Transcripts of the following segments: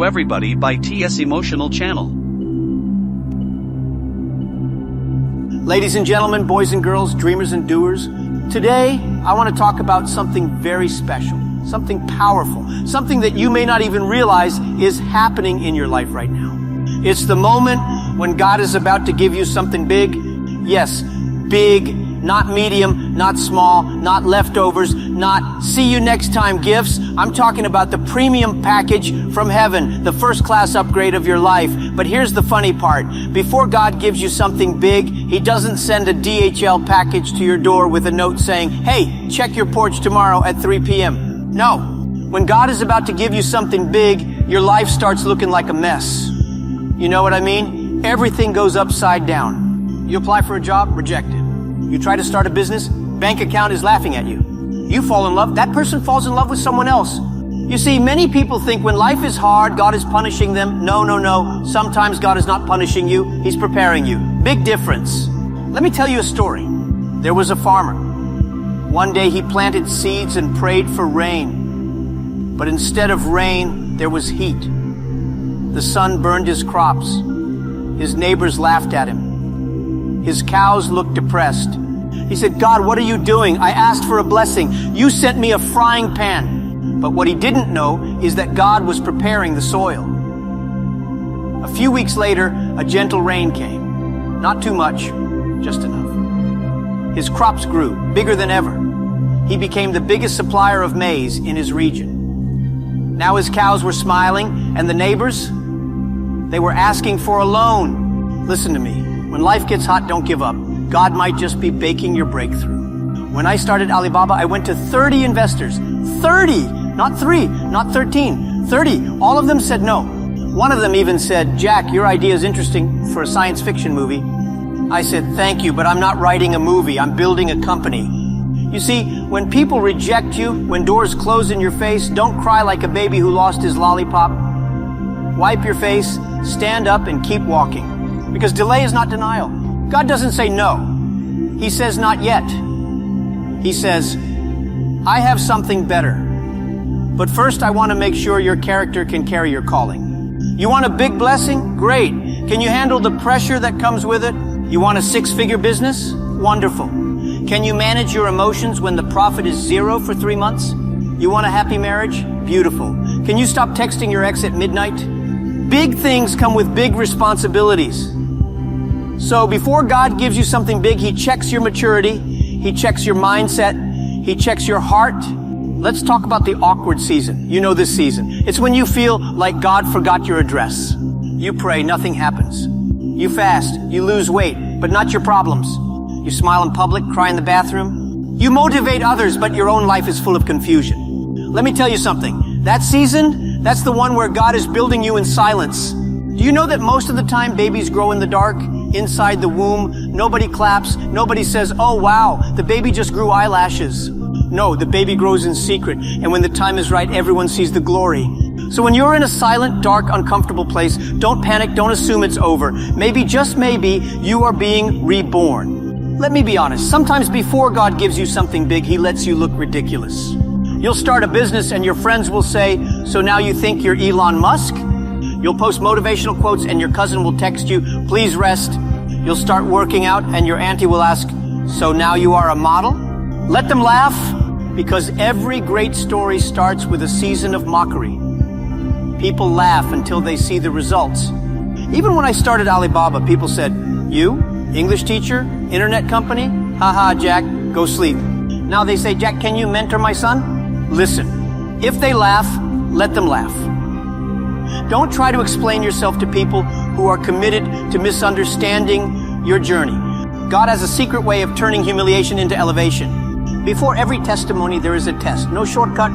Everybody by TS Emotional Channel. Ladies and gentlemen, boys and girls, dreamers and doers, today I want to talk about something very special, something powerful, something that you may not even realize is happening in your life right now. It's the moment when God is about to give you something big. Yes, big, not medium, not small, not leftovers, not see you next time gifts. I'm talking about the premium package from heaven, the first class upgrade of your life. But here's the funny part. Before God gives you something big, He doesn't send a DHL package to your door with a note saying, hey, check your porch tomorrow at 3 p.m. No. When God is about to give you something big, your life starts looking like a mess. You know what I mean? Everything goes upside down. You apply for a job, rejected. You try to start a business, bank account is laughing at you. You fall in love, that person falls in love with someone else. You see, many people think when life is hard, God is punishing them. No. Sometimes God is not punishing you, He's preparing you. Big difference. Let me tell you a story. There was a farmer. One day he planted seeds and prayed for rain. But instead of rain, there was heat. The sun burned his crops. His neighbors laughed at him. His cows looked depressed. He said, God, what are you doing? I asked for a blessing. You sent me a frying pan. But what he didn't know is that God was preparing the soil. A few weeks later, a gentle rain came. Not too much, just enough. His crops grew, bigger than ever. He became the biggest supplier of maize in his region. Now his cows were smiling, and the neighbors, they were asking for a loan. Listen to me. When life gets hot, don't give up. God might just be baking your breakthrough. When I started Alibaba, I went to 30 investors. 30! Not 3, not 13. 30. All of them said no. One of them even said, Jack, your idea is interesting for a science fiction movie. I said, thank you, but I'm not writing a movie. I'm building a company. You see, when people reject you, when doors close in your face, don't cry like a baby who lost his lollipop. Wipe your face, stand up, and keep walking. Because delay is not denial. God doesn't say no. He says not yet. He says, I have something better. But first I want to make sure your character can carry your calling. You want a big blessing? Great. Can you handle the pressure that comes with it? You want a 6-figure business? Wonderful. Can you manage your emotions when the profit is 0 for 3 months? You want a happy marriage? Beautiful. Can you stop texting your ex at midnight? Big things come with big responsibilities. So before God gives you something big, He checks your maturity, He checks your mindset, He checks your heart. Let's talk about the awkward season. You know this season. It's when you feel like God forgot your address. You pray, nothing happens. You fast, you lose weight, but not your problems. You smile in public, cry in the bathroom. You motivate others, but your own life is full of confusion. Let me tell you something. That season, that's the one where God is building you in silence. Do you know that most of the time babies grow in the dark? Inside the womb, nobody claps, nobody says, oh wow, the baby just grew eyelashes. No, the baby grows in secret, and when the time is right, everyone sees the glory. So when you're in a silent, dark, uncomfortable place, don't panic, don't assume it's over. Maybe, just maybe, you are being reborn. Let me be honest, sometimes before God gives you something big, He lets you look ridiculous. You'll start a business and your friends will say, so now you think you're Elon Musk? You'll post motivational quotes and your cousin will text you, please rest. You'll start working out and your auntie will ask, so now you are a model? Let them laugh, because every great story starts with a season of mockery. People laugh until they see the results. Even when I started Alibaba, people said, you? English teacher? Internet company? Haha, Jack, go sleep. Now they say, Jack, can you mentor my son? Listen, if they laugh, let them laugh. Don't try to explain yourself to people who are committed to misunderstanding your journey. God has a secret way of turning humiliation into elevation. Before every testimony, there is a test. No shortcut.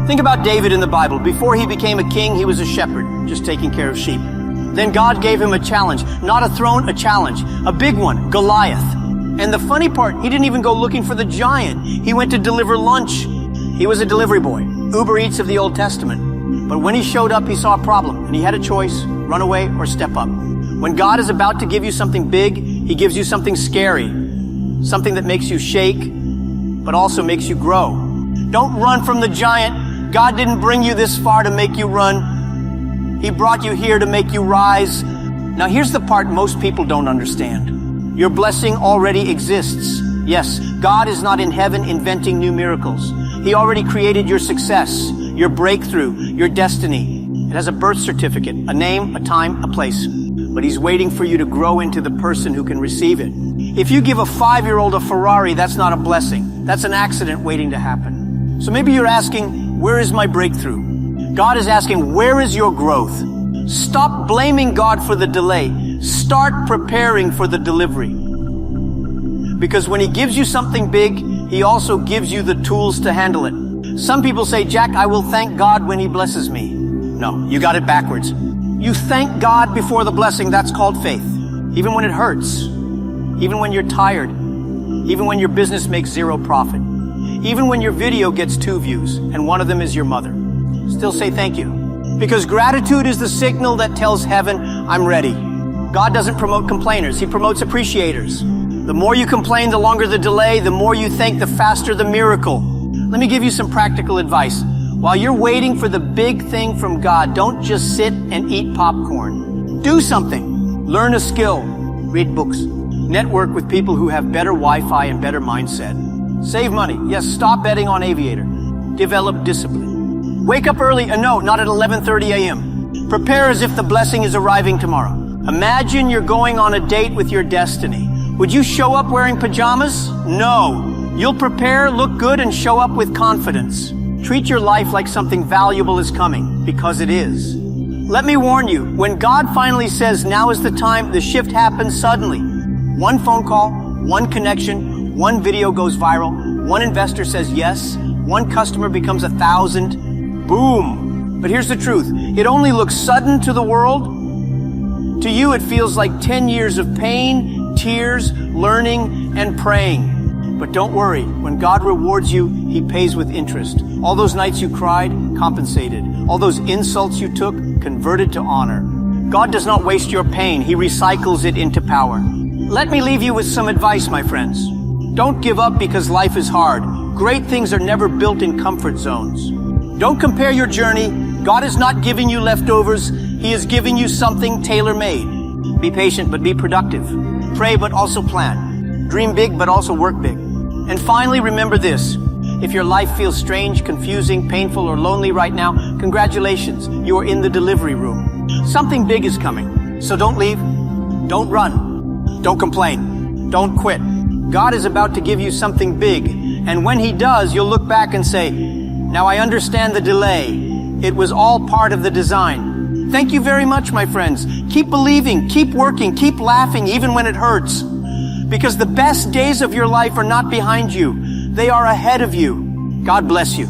Think about David in the Bible. Before he became a king, he was a shepherd, just taking care of sheep. Then God gave him a challenge. Not a throne, a challenge. A big one, Goliath. And the funny part, he didn't even go looking for the giant. He went to deliver lunch. He was a delivery boy, Uber Eats of the Old Testament. But when he showed up, he saw a problem, and he had a choice, run away or step up. When God is about to give you something big, He gives you something scary, something that makes you shake, but also makes you grow. Don't run from the giant. God didn't bring you this far to make you run. He brought you here to make you rise. Now here's the part most people don't understand. Your blessing already exists. Yes, God is not in heaven inventing new miracles. He already created your success, your breakthrough, your destiny. It has a birth certificate, a name, a time, a place. But He's waiting for you to grow into the person who can receive it. If you give a 5-year-old a Ferrari, that's not a blessing. That's an accident waiting to happen. So maybe you're asking, where is my breakthrough? God is asking, where is your growth? Stop blaming God for the delay. Start preparing for the delivery. Because when He gives you something big, He also gives you the tools to handle it. Some people say, Jack, I will thank God when He blesses me. No, you got it backwards. You thank God before the blessing. That's called faith. Even when it hurts, even when you're tired, even when your business makes 0 profit, even when your video gets 2 views and one of them is your mother, still say thank you. Because gratitude is the signal that tells heaven, I'm ready. God doesn't promote complainers. He promotes appreciators. The more you complain, the longer the delay. The more you thank, the faster the miracle. Let me give you some practical advice. While you're waiting for the big thing from God, don't just sit and eat popcorn. Do something. Learn a skill. Read books. Network with people who have better Wi-Fi and better mindset. Save money. Yes, stop betting on Aviator. Develop discipline. Wake up early. No, not at 11:30 a.m. Prepare as if the blessing is arriving tomorrow. Imagine you're going on a date with your destiny. Would you show up wearing pajamas? No. You'll prepare, look good, and show up with confidence. Treat your life like something valuable is coming, because it is. Let me warn you, when God finally says now is the time, the shift happens suddenly. One phone call, one connection, one video goes viral, one investor says yes, one customer becomes 1,000. Boom! But here's the truth. It only looks sudden to the world. To you, it feels like 10 years of pain, tears, learning, and praying. But don't worry, when God rewards you, He pays with interest. All those nights you cried, compensated. All those insults you took, converted to honor. God does not waste your pain. He recycles it into power. Let me leave you with some advice, my friends. Don't give up because life is hard. Great things are never built in comfort zones. Don't compare your journey. God is not giving you leftovers. He is giving you something tailor-made. Be patient, but be productive. Pray, but also plan. Dream big, but also work big. And finally, remember this. If your life feels strange, confusing, painful, or lonely right now, congratulations. You are in the delivery room. Something big is coming. So don't leave. Don't run. Don't complain. Don't quit. God is about to give you something big. And when He does, you'll look back and say, now I understand the delay. It was all part of the design. Thank you very much, my friends. Keep believing, keep working, keep laughing, even when it hurts. Because the best days of your life are not behind you. They are ahead of you. God bless you.